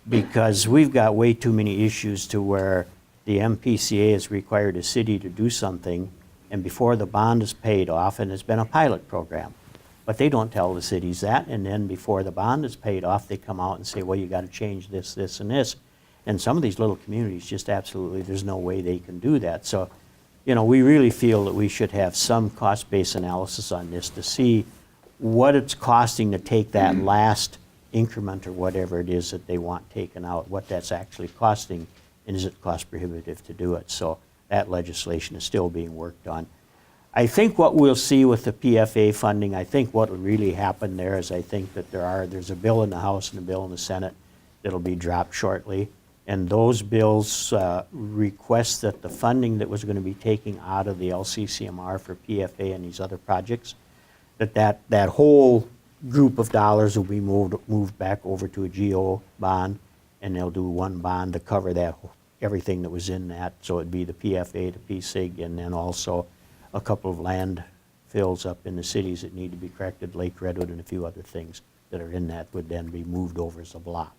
because we've got way too many issues to where the MPCA has required a city to do something, and before the bond is paid off, and it's been a pilot program, but they don't tell the cities that, and then before the bond is paid off, they come out and say, well, you got to change this, this, and this. And some of these little communities just absolutely, there's no way they can do that. So, you know, we really feel that we should have some cost-based analysis on this to see what it's costing to take that last increment or whatever it is that they want taken out, what that's actually costing, and is it cost prohibitive to do it. So that legislation is still being worked on. I think what we'll see with the PFA funding, I think what will really happen there is I think that there's a bill in the House and a bill in the Senate that'll be dropped shortly. And those bills request that the funding that was going to be taken out of the LCCMR for PFA and these other projects, that whole group of dollars will be moved back over to a GO bond, and they'll do one bond to cover that, everything that was in that. So it'd be the PFA, the PSIG, and then also a couple of landfills up in the cities that need to be corrected, Lake Redwood and a few other things that are in that would then be moved over as a block.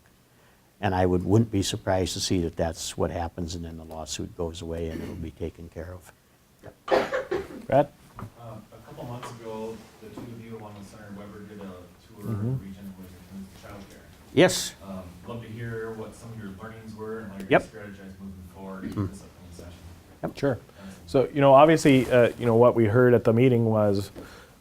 And I wouldn't be surprised to see that that's what happens, and then the lawsuit goes away and it'll be taken care of. Brad? A couple months ago, the two of you along with Senator Weber did a tour of the region with your team's childcare. Yes. Love to hear what some of your learnings were and how you're Yep. going to strategize moving forward in this upcoming session. Sure. So, you know, obviously, you know, what we heard at the meeting was,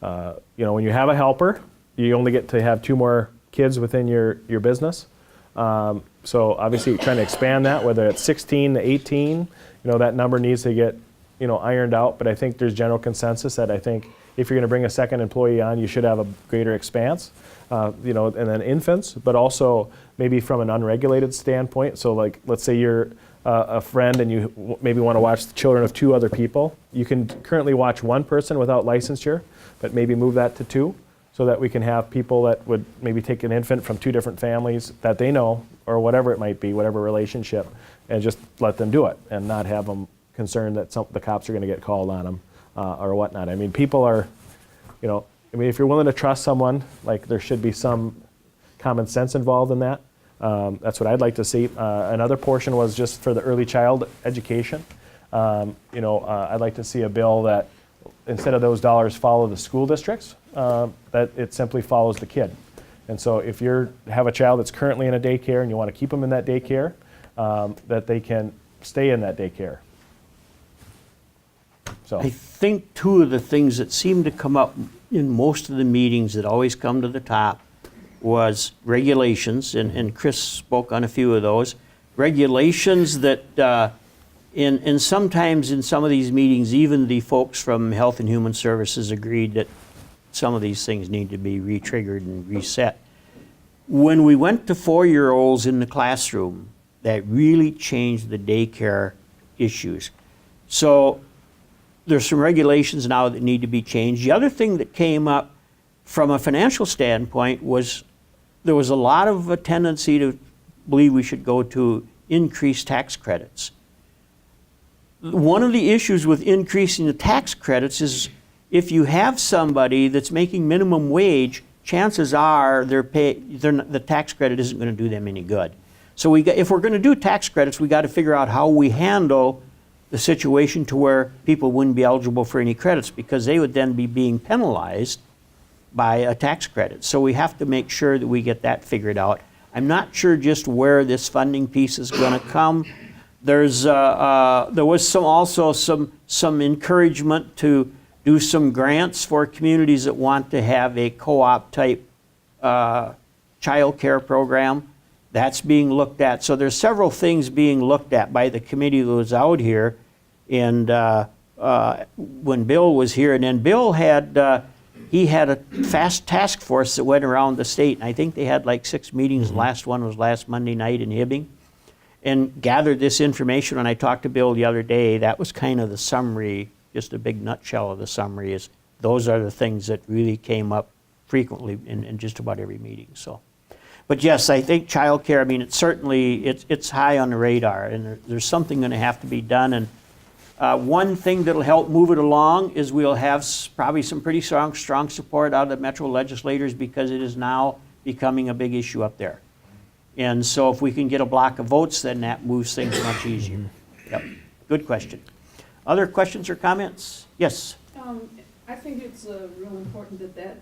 you know, when you have a helper, you only get to have 2 more kids within your business. So obviously trying to expand that, whether it's 16 to 18, you know, that number needs to get, you know, ironed out. But I think there's general consensus that I think if you're going to bring a second employee on, you should have a greater expanse, you know, and then infants, but also maybe from an unregulated standpoint. So like, let's say you're a friend and you maybe want to watch the children of 2 other people. You can currently watch 1 person without licensure, but maybe move that to 2. So that we can have people that would maybe take an infant from 2 different families that they know, or whatever it might be, whatever relationship, and just let them do it and not have them concerned that the cops are going to get called on them or whatnot. I mean, people are, you know, I mean, if you're willing to trust someone, like there should be some common sense involved in that. That's what I'd like to see. Another portion was just for the early child education. You know, I'd like to see a bill that instead of those dollars follow the school districts, that it simply follows the kid. And so if you have a child that's currently in a daycare and you want to keep them in that daycare, that they can stay in that daycare. So I think 2 of the things that seem to come up in most of the meetings that always come to the top was regulations, and Chris spoke on a few of those. Regulations that and sometimes in some of these meetings, even the folks from Health and Human Services agreed that some of these things need to be re-triggered and reset. When we went to 4-year-olds in the classroom, that really changed the daycare issues. So there's some regulations now that need to be changed. The other thing that came up from a financial standpoint was there was a lot of a tendency to believe we should go to increased tax credits. One of the issues with increasing the tax credits is if you have somebody that's making minimum wage, chances are the tax credit isn't going to do them any good. So if we're going to do tax credits, we got to figure out how we handle the situation to where people wouldn't be eligible for any credits, because they would then be being penalized by a tax credit. So we have to make sure that we get that figured out. I'm not sure just where this funding piece is going to come. There was also some encouragement to do some grants for communities that want to have a co-op type child care program. That's being looked at. So there's several things being looked at by the committee that was out here. And when Bill was here, and then Bill had, he had a fast task force that went around the state. And I think they had like 6 meetings. The last one was last Monday night in Hibbing, and gathered this information. When I talked to Bill the other day, that was kind of the summary, just a big nutshell of the summary is those are the things that really came up frequently in just about every meeting. So But yes, I think childcare, I mean, it's certainly, it's high on the radar, and there's something going to have to be done. And one thing that'll help move it along is we'll have probably some pretty strong support out of the Metro legislators, because it is now becoming a big issue up there. And so if we can get a block of votes, then that moves things much easier. Yep, good question. Other questions or comments? Yes? I think it's real important that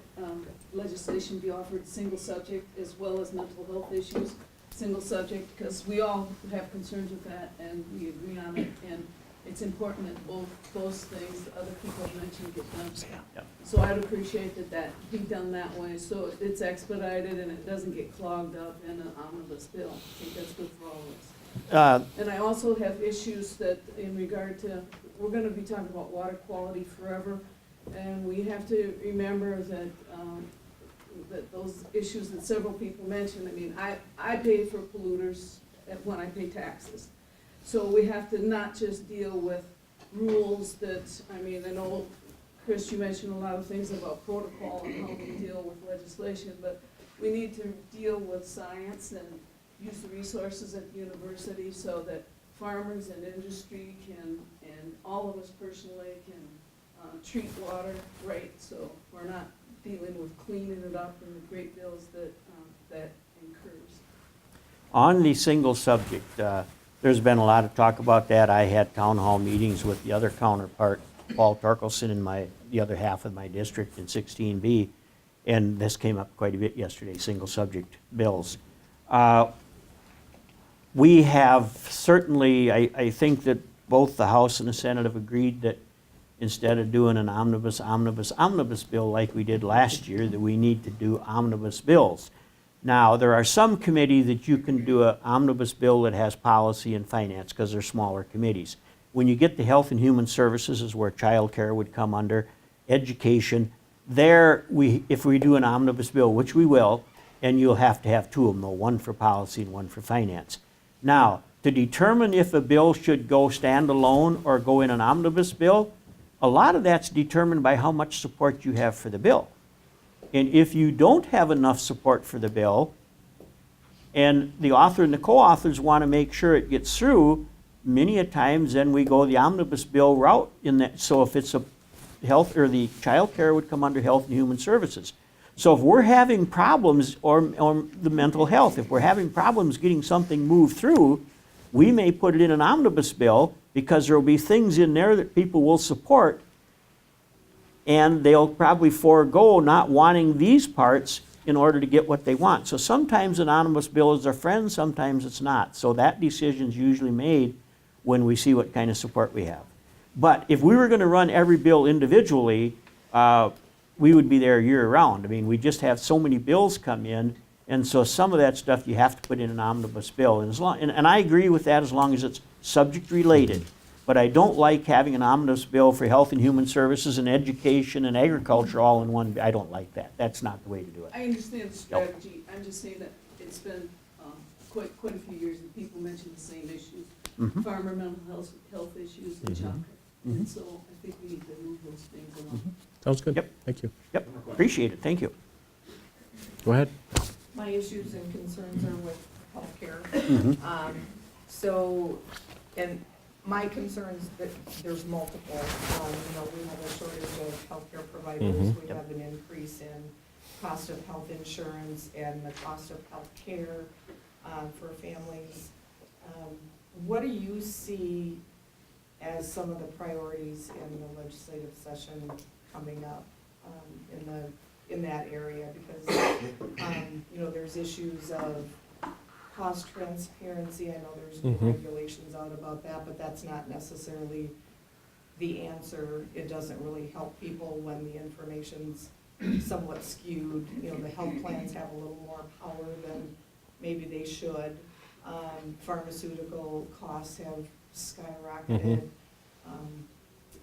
legislation be offered single subject as well as mental health issues, single subject, because we all have concerns with that and we agree on it, and it's important that both those things that other people have mentioned get done. Yep. So I'd appreciate that be done that way, so it's expedited and it doesn't get clogged up in an omnibus bill. I think that's good for all of us. And I also have issues that in regard to, we're gonna be talking about water quality forever, and we have to remember that, that those issues that several people mentioned, I mean, I pay for polluters when I pay taxes. So we have to not just deal with rules that, I mean, I know, Chris, you mentioned a lot of things about protocol and how we deal with legislation, but we need to deal with science and use the resources at the university so that farmers and industry can, and all of us personally can treat water right, so we're not dealing with cleaning it up and the great bills that that incurs. On the single subject, there's been a lot of talk about that. I had town hall meetings with the other counterpart, Paul Torkelson, in the other half of my district in 16B, and this came up quite a bit yesterday, single subject bills. We have certainly, I think that both the House and the Senate have agreed that instead of doing an omnibus bill like we did last year, that we need to do omnibus bills. Now, there are some committees that you can do an omnibus bill that has policy and finance, because they're smaller committees. When you get to Health and Human Services is where child care would come under, education. There, if we do an omnibus bill, which we will, and you'll have to have two of them, though, one for policy and one for finance. Now, to determine if a bill should go standalone or go in an omnibus bill, a lot of that's determined by how much support you have for the bill. And if you don't have enough support for the bill, and the author and the co-authors want to make sure it gets through, many a times then we go the omnibus bill route in that. So if it's a health, or the child care would come under Health and Human Services. So if we're having problems, or the mental health, if we're having problems getting something moved through, we may put it in an omnibus bill, because there will be things in there that people will support, and they'll probably forego not wanting these parts in order to get what they want. So sometimes an omnibus bill is their friend, sometimes it's not. So that decision's usually made when we see what kind of support we have. But if we were going to run every bill individually, we would be there year-round. I mean, we just have so many bills come in, and so some of that stuff you have to put in an omnibus bill. And I agree with that as long as it's subject-related. But I don't like having an omnibus bill for Health and Human Services and education and agriculture all in one. I don't like that. That's not the way to do it. I understand the strategy. I'm just saying that it's been quite a few years that people mention the same issues. Mm-hmm. Farmer mental health issues and child care. And so I think we need to move those things along. Sounds good. Yep. Thank you. Yep, appreciate it. Thank you. Go ahead. My issues and concerns are with healthcare. Mm-hmm. So, and my concerns that there's multiple. We have a shortage of healthcare providers. We have an increase in cost of health insurance and the cost of healthcare for families. What do you see as some of the priorities in the legislative session coming up in that area? Because there's issues of cost transparency. I know there's new regulations out about that, but that's not necessarily the answer. It doesn't really help people when the information's somewhat skewed. The health plans have a little more power than maybe they should. Pharmaceutical costs have skyrocketed.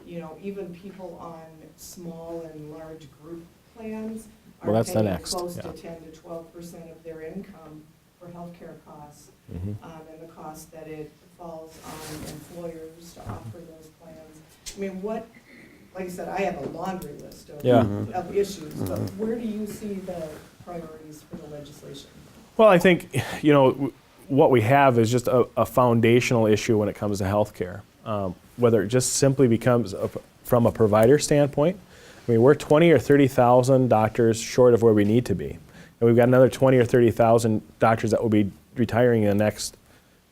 Even people on small and large group plans are paying close to 10 to 12% of their income for healthcare costs, and the cost that it falls on employers to offer those plans. I mean, like I said, I have a laundry list of issues, but where do you see the priorities for the legislation? Well, I think, what we have is just a foundational issue when it comes to healthcare. Whether it just simply becomes from a provider standpoint. I mean, we're 20 or 30,000 doctors short of where we need to be. And we've got another 20 or 30,000 doctors that will be retiring in the next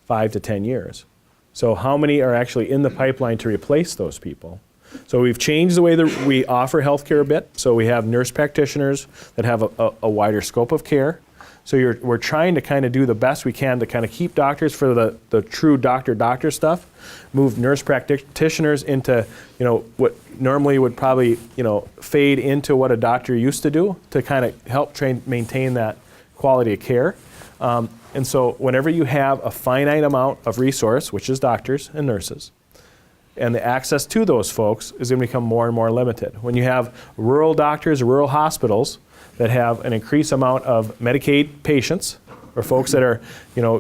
5 to 10 years. So how many are actually in the pipeline to replace those people? So we've changed the way that we offer healthcare a bit. So we have nurse practitioners that have a wider scope of care. So we're trying to kind of do the best we can to kind of keep doctors for the true doctor stuff, move nurse practitioners into, what normally would probably, fade into what a doctor used to do to kind of help maintain that quality of care. And so whenever you have a finite amount of resource, which is doctors and nurses, and the access to those folks is going to become more and more limited. When you have rural doctors, rural hospitals that have an increased amount of Medicaid patients, or folks that are,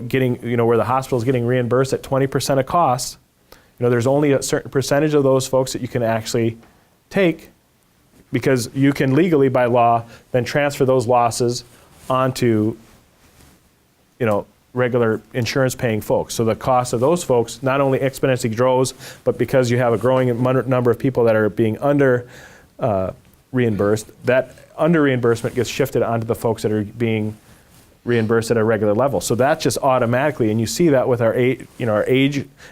getting, where the hospital is getting reimbursed at 20% of cost, there's only a certain percentage of those folks that you can actually take, because you can legally, by law, then transfer those losses onto, regular insurance paying folks. So the cost of those folks not only exponentially grows, but because you have a growing number of people that are being under reimbursed, that under reimbursement gets shifted onto the folks that are being reimbursed at a regular level. So that's just automatically, and you see that with our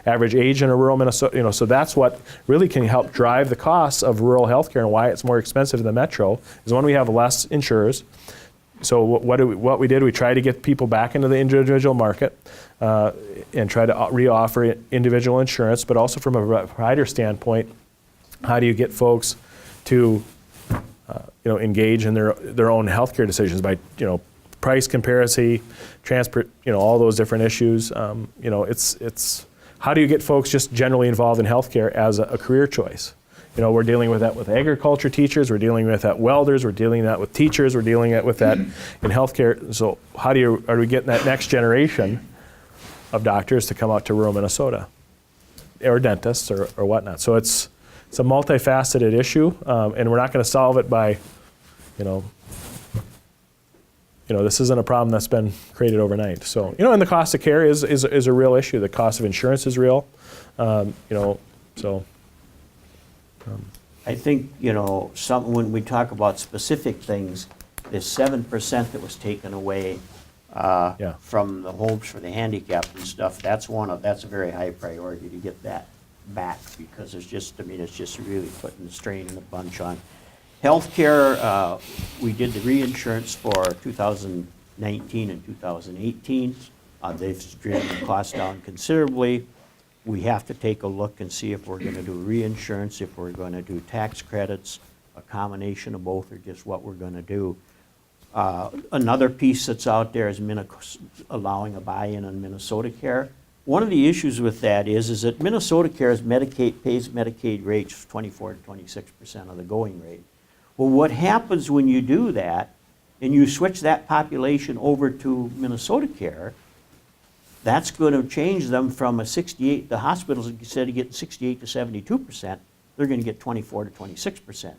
average age in a rural Minnesota, so that's what really can help drive the costs of rural healthcare and why it's more expensive than the metro, is when we have less insurers. So what we did, we tried to get people back into the individual market and try to re-offer individual insurance, but also from a provider standpoint, how do you get folks to engage in their own healthcare decisions by price comparison, transport, all those different issues. It's how do you get folks just generally involved in healthcare as a career choice? We're dealing with that with agriculture teachers, we're dealing with that welders, we're dealing with that with teachers, we're dealing with that in healthcare. So how are we getting that next generation of doctors to come out to rural Minnesota, or dentists or whatnot? So it's a multifaceted issue, and we're not going to solve it by, this isn't a problem that's been created overnight. So, and the cost of care is a real issue. The cost of insurance is real, so. I think, when we talk about specific things, the 7% that was taken away from the homes for the handicapped and stuff, that's a very high priority to get that back, because it's just really putting the strain and a bunch on healthcare. We did the reinsurance for 2019 and 2018. They've driven the cost down considerably. We have to take a look and see if we're going to do reinsurance, if we're going to do tax credits, a combination of both, or just what we're going to do. Another piece that's out there is allowing a buy-in on Minnesota Care. One of the issues with that is that Minnesota Care pays Medicaid rates 24 to 26% of the going rate. Well, what happens when you do that and you switch that population over to Minnesota Care, that's going to change them from the hospitals, instead of getting 68 to 72%, they're going to get 24 to 26%.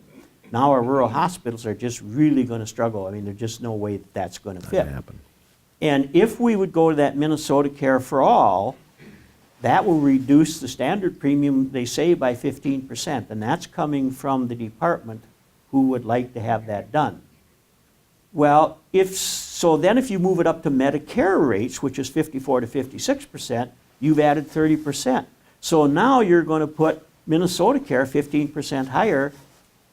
Now our rural hospitals are just really going to struggle. I mean, there's just no way that's going to fit. And if we would go to that Minnesota Care for All, that will reduce the standard premium, they say, by 15%. And that's coming from the department who would like to have that done. Well, if you move it up to Medicare rates, which is 54 to 56%, you've added 30%. So now you're going to put Minnesota Care 15% higher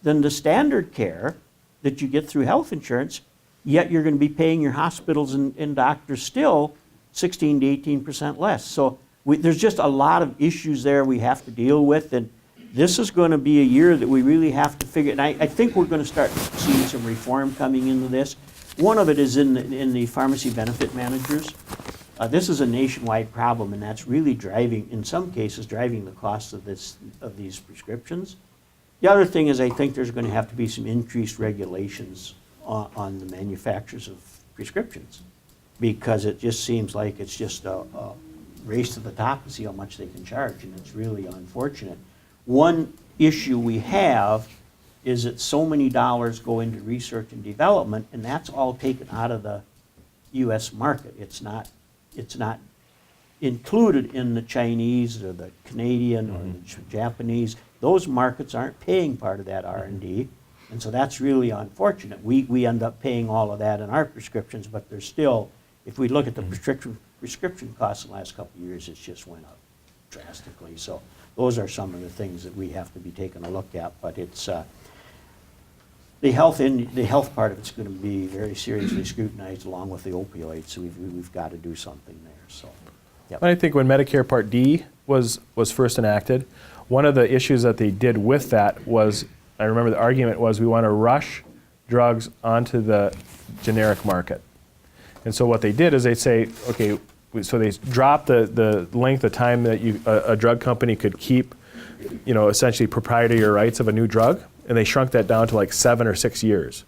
than the standard care that you get through health insurance, yet you're going to be paying your hospitals and doctors still 16 to 18% less. So there's just a lot of issues there we have to deal with, and this is going to be a year that we really have to figure, and I think we're going to start seeing some reform coming into this. One of it is in the pharmacy benefit managers. This is a nationwide problem, and that's really in some cases, driving the cost of these prescriptions. The other thing is I think there's going to have to be some increased regulations on the manufacturers of prescriptions, because it just seems like it's just a race to the top to see how much they can charge, and it's really unfortunate. One issue we have is that so many dollars go into research and development, and that's all taken out of the US market. It's not included in the Chinese or the Canadian or the Japanese. Those markets aren't paying part of that R&D. And so that's really unfortunate. We end up paying all of that in our prescriptions, but there's still, if we look at the prescription costs in the last couple of years, it's just went up drastically. So those are some of the things that we have to be taking a look at. But it's the health part of it's going to be very seriously scrutinized along with the opioids. So we've got to do something there. So, yep. I think when Medicare Part D was first enacted, one of the issues that they did with that was, I remember the argument was, we want to rush drugs onto the generic market. And so what they did is they say, okay, so they dropped the length of time that a drug company could keep, essentially proprietary rights of a new drug, and they shrunk that down to like 7 or 6 years.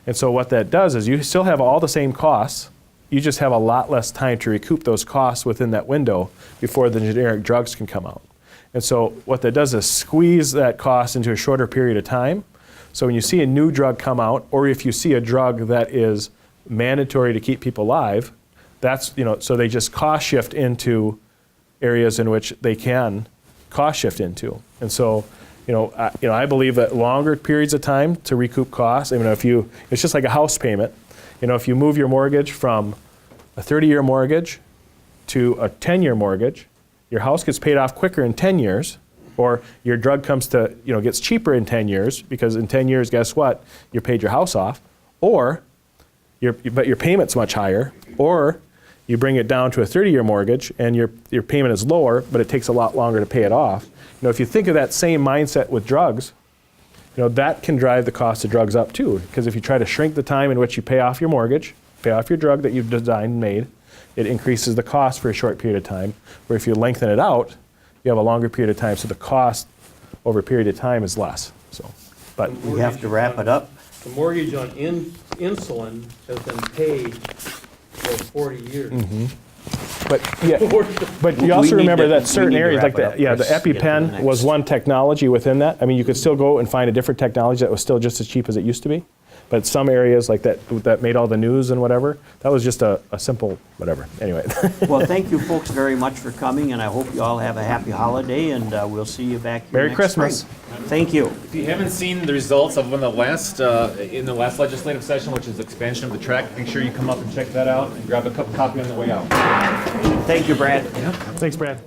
And so what that does is you still have all the same costs, you just have a lot less time to recoup those costs within that window before the generic drugs can come out. And so what that does is squeeze that cost into a shorter period of time. So when you see a new drug come out, or if you see a drug that is mandatory to keep people alive, that's, so they just cost shift into areas in which they can cost shift into. And so, I believe that longer periods of time to recoup costs, it's just like a house payment. If you move your mortgage from a 30-year mortgage to a 10-year mortgage, your house gets paid off quicker in 10 years, or your drug comes to, gets cheaper in 10 years, because in 10 years, guess what? You paid your house off, or but your payment's much higher, or you bring it down to a 30-year mortgage and your payment is lower, but it takes a lot longer to pay it off. If you think of that same mindset with drugs, that can drive the cost of drugs up too, because if you try to shrink the time in which you pay off your mortgage, pay off your drug that you've designed and made, it increases the cost for a short period of time, where if you lengthen it out, you have a longer period of time, so the cost over a period of time is less. So, but we have to wrap it up. The mortgage on insulin has been paid for 40 years. But you also remember that certain areas, like the EpiPen was one technology within that. You could still go and find a different technology that was still just as cheap as it used to be. But some areas like that made all the news and whatever, that was just a simple whatever. Anyway. Well, thank you folks very much for coming, and I hope you all have a happy holiday, and we'll see you back here Merry next Christmas. spring. Thank you. If you haven't seen the results of the last legislative session, which is expansion of the track, make sure you come up and check that out and grab a cup of coffee on the way out. Thank you, Brad. Thanks, Brad.